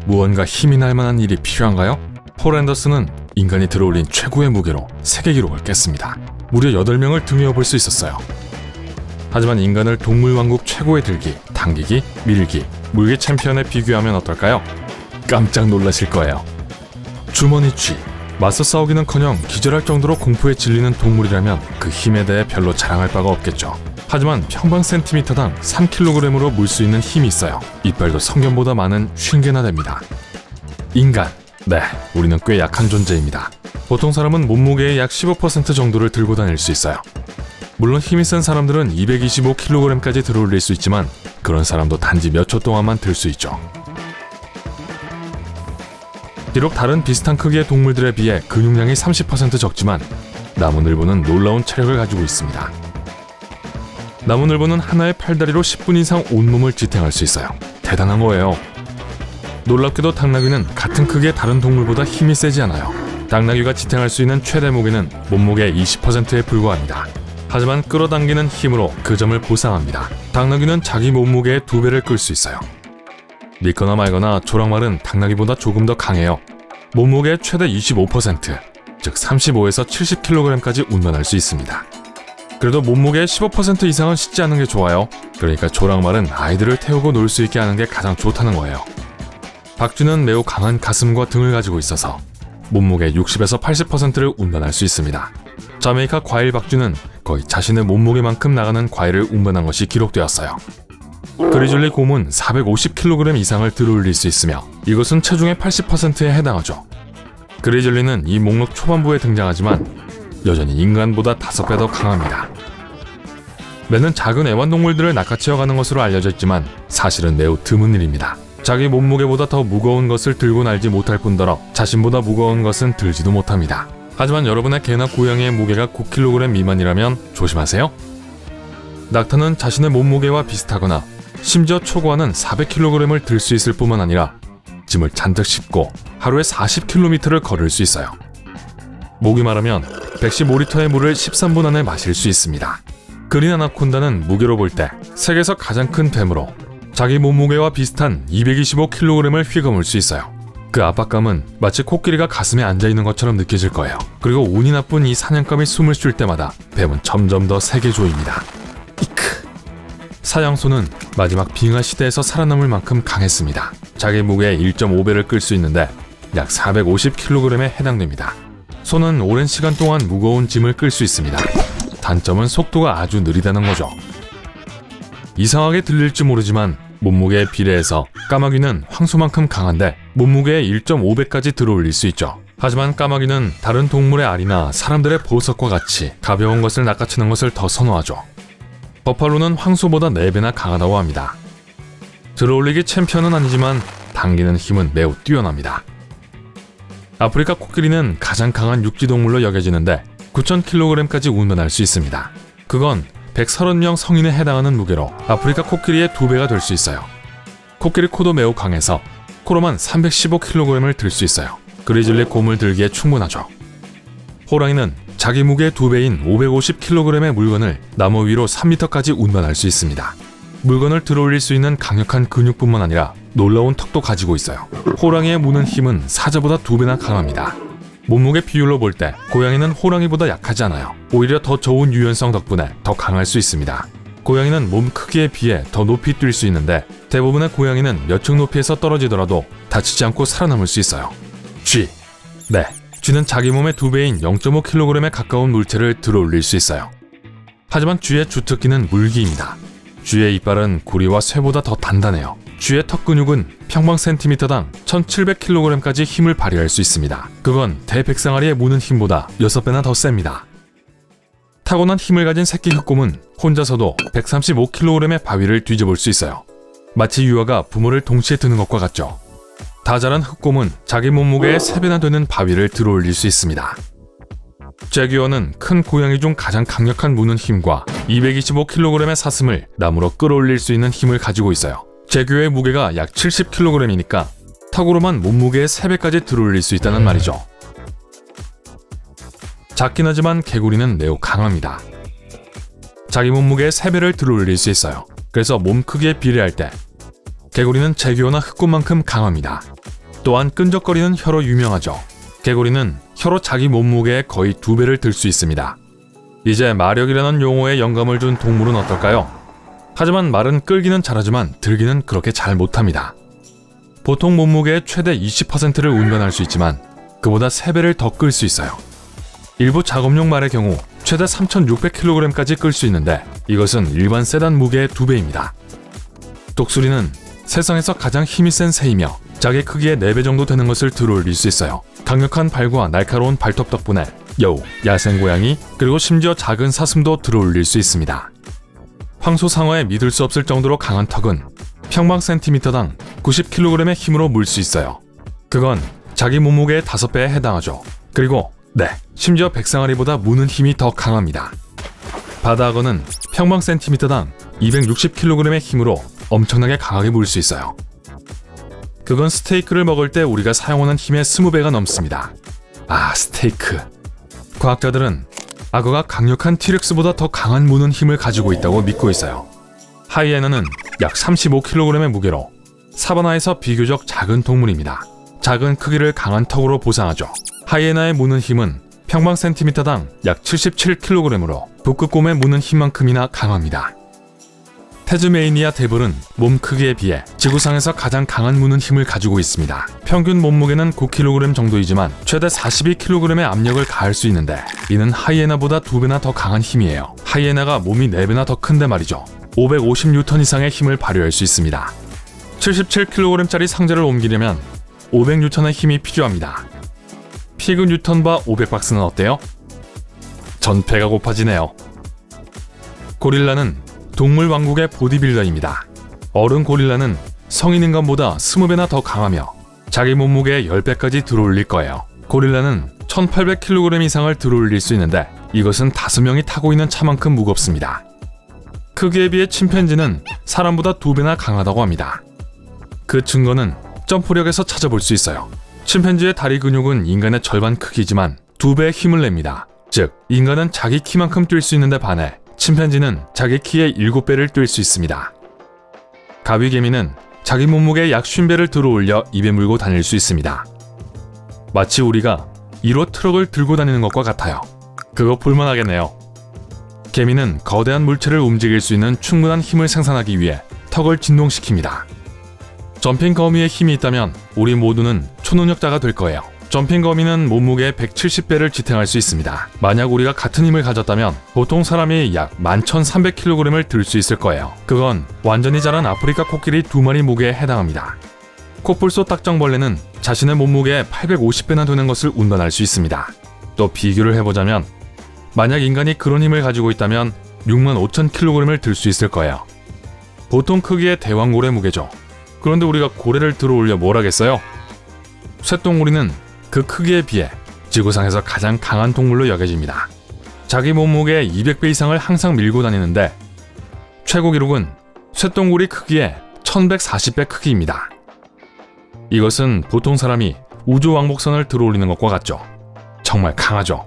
무언가 힘이 날 만한 일이 필요한가요? 폴 앤더슨은 인간이 들어올린 최고의 무게로 세계 기록을 깼습니다. 무려 8명을 등에 업을 수 있었어요. 하지만 인간을 동물왕국 최고의 들기, 당기기, 밀기, 물개 챔피언에 비교하면 어떨까요? 깜짝 놀라실 거예요. 주머니 쥐. 맞서 싸우기는커녕 기절할 정도로 공포에 질리는 동물이라면 그 힘에 대해 별로 자랑할 바가 없겠죠. 하지만 평방 센티미터당 3kg으로 물 수 있는 힘이 있어요. 이빨도 성견보다 많은 50개나 됩니다. 인간. 네, 우리는 꽤 약한 존재입니다. 보통 사람은 몸무게의 약 15% 정도를 들고 다닐 수 있어요. 물론 힘이 센 사람들은 225kg까지 들어올릴 수 있지만 그런 사람도 단지 몇 초 동안만 들 수 있죠. 비록 다른 비슷한 크기의 동물들에 비해 근육량이 30% 적지만 나무늘보는 놀라운 체력을 가지고 있습니다. 나무늘보는 하나의 팔다리로 10분 이상 온몸을 지탱할 수 있어요. 대단한 거예요. 놀랍게도 당나귀는 같은 크기의 다른 동물보다 힘이 세지 않아요. 당나귀가 지탱할 수 있는 최대 무게는 몸무게의 20%에 불과합니다. 하지만 끌어당기는 힘으로 그 점을 보상합니다. 당나귀는 자기 몸무게의 2배를 끌 수 있어요. 믿거나 말거나 조랑말은 당나귀보다 조금 더 강해요. 몸무게의 최대 25%, 즉 35에서 70kg까지 운반할 수 있습니다. 그래도 몸무게의 15% 이상은 싣지 않는 게 좋아요. 그러니까 조랑말은 아이들을 태우고 놀 수 있게 하는 게 가장 좋다는 거예요. 박쥐는 매우 강한 가슴과 등을 가지고 있어서 몸무게 60에서 80%를 운반할 수 있습니다. 자메이카 과일 박쥐는 거의 자신의 몸무게만큼 나가는 과일을 운반한 것이 기록되었어요. 그리즐리 곰은 450kg 이상을 들어올릴 수 있으며 이것은 체중의 80%에 해당하죠. 그리즐리는 이 목록 초반부에 등장하지만 여전히 인간보다 5배 더 강합니다. 매는 작은 애완동물들을 낚아채어가는 것으로 알려져 있지만 사실은 매우 드문 일입니다. 자기 몸무게보다 더 무거운 것을 들고 날지 못할 뿐더러 자신보다 무거운 것은 들지도 못합니다. 하지만 여러분의 개나 고양이의 무게가 9kg 미만이라면 조심하세요. 낙타는 자신의 몸무게와 비슷하거나 심지어 초고화는 400kg을 들 수 있을 뿐만 아니라 짐을 잔뜩 싣고 하루에 40km를 걸을 수 있어요. 목이 마르면 115리터의 물을 13분 안에 마실 수 있습니다. 그린 아나콘다는 무게로 볼 때 세계에서 가장 큰 뱀으로 자기 몸무게와 비슷한 225kg을 휘감을 수 있어요. 그 압박감은 마치 코끼리가 가슴에 앉아있는 것처럼 느껴질 거예요. 그리고 운이 나쁜 이 사냥감이 숨을 쉴 때마다 뱀은 점점 더 세게 조입니다. 이크! 사냥소는 마지막 빙하 시대에서 살아남을 만큼 강했습니다. 자기 무게의 1.5배를 끌 수 있는데 약 450kg에 해당됩니다. 소는 오랜 시간 동안 무거운 짐을 끌 수 있습니다. 단점은 속도가 아주 느리다는 거죠. 이상하게 들릴지 모르지만 몸무게에 비례해서 까마귀는 황소만큼 강한데 몸무게의 1.5배까지 들어올릴 수 있죠. 하지만 까마귀는 다른 동물의 알이나 사람들의 보석과 같이 가벼운 것을 낚아채는 것을 더 선호하죠. 버팔로는 황소보다 4배나 강하다고 합니다. 들어올리기 챔피언은 아니지만 당기는 힘은 매우 뛰어납니다. 아프리카 코끼리는 가장 강한 육지동물로 여겨지는데 9,000kg까지 운반할 수 있습니다. 그건 130명 성인에 해당하는 무게로 아프리카 코끼리의 2배가 될 수 있어요. 코끼리 코도 매우 강해서 코로만 315kg을 들 수 있어요. 그리즐리 곰을 들기에 충분하죠. 호랑이는 자기 무게의 2배인 550kg의 물건을 나무 위로 3m까지 운반할 수 있습니다. 물건을 들어올릴 수 있는 강력한 근육뿐만 아니라 놀라운 턱도 가지고 있어요. 호랑이의 무는 힘은 사자보다 2배나 강합니다. 몸무게 비율로 볼 때 고양이는 호랑이보다 약하지 않아요. 오히려 더 좋은 유연성 덕분에 더 강할 수 있습니다. 고양이는 몸 크기에 비해 더 높이 뛸 수 있는데 대부분의 고양이는 몇 층 높이에서 떨어지더라도 다치지 않고 살아남을 수 있어요. 쥐. 네, 쥐는 자기 몸의 2배인 0.5kg에 가까운 물체를 들어올릴 수 있어요. 하지만 쥐의 주특기는 물기입니다. 쥐의 이빨은 구리와 쇠보다 더 단단해요. 쥐의 턱 근육은 평방 센티미터당 1700kg까지 힘을 발휘할 수 있습니다. 그건 대백상아리의 무는 힘보다 6배나 더 셉니다. 타고난 힘을 가진 새끼 흑곰은 혼자서도 135kg의 바위를 뒤져볼 수 있어요. 마치 유아가 부모를 동시에 드는 것과 같죠. 다 자란 흑곰은 자기 몸무게의 3배나 되는 바위를 들어올릴 수 있습니다. 제규어는 큰 고양이 중 가장 강력한 무는 힘과 225kg의 사슴을 나무로 끌어올릴 수 있는 힘을 가지고 있어요. 제규어의 무게가 약 70kg이니까 턱으로만 몸무게의 3배까지 들어올릴 수 있다는 말이죠. 작긴 하지만 개구리는 매우 강합니다. 자기 몸무게의 3배를 들어올릴 수 있어요. 그래서 몸 크기에 비례할 때 개구리는 제규어나 흑곰만큼 강합니다. 또한 끈적거리는 혀로 유명하죠. 개구리는 혀로 자기 몸무게의 거의 2배를 들 수 있습니다. 이제 마력이라는 용어에 영감을 준 동물은 어떨까요? 하지만 말은 끌기는 잘하지만 들기는 그렇게 잘 못합니다. 보통 몸무게의 최대 20%를 운반할 수 있지만 그보다 3배를 더 끌 수 있어요. 일부 작업용 말의 경우 최대 3,600kg까지 끌 수 있는데 이것은 일반 세단 무게의 2배입니다. 독수리는 세상에서 가장 힘이 센 새이며 자기 크기의 4배 정도 되는 것을 들어올릴 수 있어요. 강력한 발과 날카로운 발톱 덕분에 여우, 야생고양이, 그리고 심지어 작은 사슴도 들어올릴 수 있습니다. 황소상어에 믿을 수 없을 정도로 강한 턱은 평방 센티미터당 90kg의 힘으로 물 수 있어요. 그건 자기 몸무게의 5배에 해당하죠. 그리고 심지어 백상아리보다 무는 힘이 더 강합니다. 바다악어는 평방 센티미터당 260kg의 힘으로 엄청나게 강하게 물 수 있어요. 그건 스테이크를 먹을 때 우리가 사용하는 힘의 20배가 넘습니다. 스테이크. 과학자들은 악어가 강력한 티렉스보다 더 강한 무는 힘을 가지고 있다고 믿고 있어요. 하이에나는 약 35kg의 무게로 사바나에서 비교적 작은 동물입니다. 작은 크기를 강한 턱으로 보상하죠. 하이에나의 무는 힘은 평방 센티미터당 약 77kg으로 북극곰의 무는 힘만큼이나 강합니다. 태즈메이니아 대불은 몸 크기에 비해 지구상에서 가장 강한 무는 힘을 가지고 있습니다. 평균 몸무게는 9kg 정도이지만 최대 42kg의 압력을 가할 수 있는데 이는 하이에나보다 2배나 더 강한 힘이에요. 하이에나가 몸이 4배나 더 큰데 말이죠. 550N 이상의 힘을 발휘할 수 있습니다. 77kg짜리 상자를 옮기려면 500N의 힘이 필요합니다. 피그 뉴턴바 500박스는 어때요? 전 배가 고파지네요. 고릴라는 동물 왕국의 보디빌더입니다. 어른 고릴라는 성인 인간보다 20배나 더 강하며 자기 몸무게의 10배까지 들어올릴 거예요. 고릴라는 1800kg 이상을 들어올릴 수 있는데 이것은 5명이 타고 있는 차만큼 무겁습니다. 크기에 비해 침팬지는 사람보다 2배나 강하다고 합니다. 그 증거는 점프력에서 찾아볼 수 있어요. 침팬지의 다리 근육은 인간의 절반 크기지만 2배의 힘을 냅니다. 즉, 인간은 자기 키만큼 뛸 수 있는데 반해 침팬지는 자기 키의 7배를 뛸 수 있습니다. 가위개미는 자기 몸무게의 약 50배를 들어올려 입에 물고 다닐 수 있습니다. 마치 우리가 1호 트럭을 들고 다니는 것과 같아요. 그거 볼만하겠네요. 개미는 거대한 물체를 움직일 수 있는 충분한 힘을 생산하기 위해 턱을 진동시킵니다. 점핑 거미의 힘이 있다면 우리 모두는 초능력자가 될 거예요. 점핑 거미는 몸무게의 170배를 지탱할 수 있습니다. 만약 우리가 같은 힘을 가졌다면 보통 사람이 약 11,300kg을 들 수 있을 거예요. 그건 완전히 자란 아프리카 코끼리 2마리 무게에 해당합니다. 코뿔소 딱정벌레는 자신의 몸무게의 850배나 되는 것을 운반할 수 있습니다. 또 비교를 해보자면 만약 인간이 그런 힘을 가지고 있다면 65,000kg을 들 수 있을 거예요. 보통 크기의 대왕고래 무게죠. 그런데 우리가 고래를 들어올려 뭘 하겠어요? 쇠똥구리는 그 크기에 비해 지구상에서 가장 강한 동물로 여겨집니다. 자기 몸무게의 200배 이상을 항상 밀고 다니는데 최고 기록은 쇠똥구리 크기의 1140배 크기입니다. 이것은 보통 사람이 우주 왕복선을 들어올리는 것과 같죠. 정말 강하죠.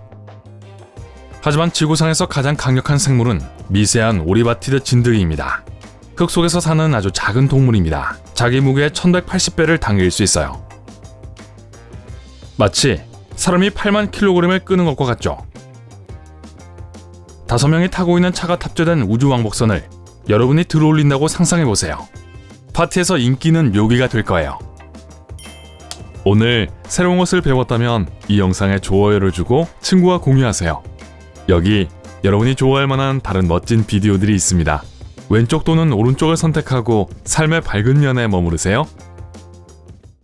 하지만 지구상에서 가장 강력한 생물은 미세한 오리바티드 진드기입니다. 흙 속에서 사는 아주 작은 동물입니다. 자기 무게의 1180배를 당길 수 있어요. 마치 사람이 8만 kg을 끄는 것과 같죠. 5명이 타고 있는 차가 탑재된 우주 왕복선을 여러분이 들어올린다고 상상해보세요. 파티에서 인기는 묘기가 될 거예요. 오늘 새로운 것을 배웠다면 이 영상에 좋아요를 주고 친구와 공유하세요. 여기 여러분이 좋아할 만한 다른 멋진 비디오들이 있습니다. 왼쪽 또는 오른쪽을 선택하고 삶의 밝은 면에 머무르세요.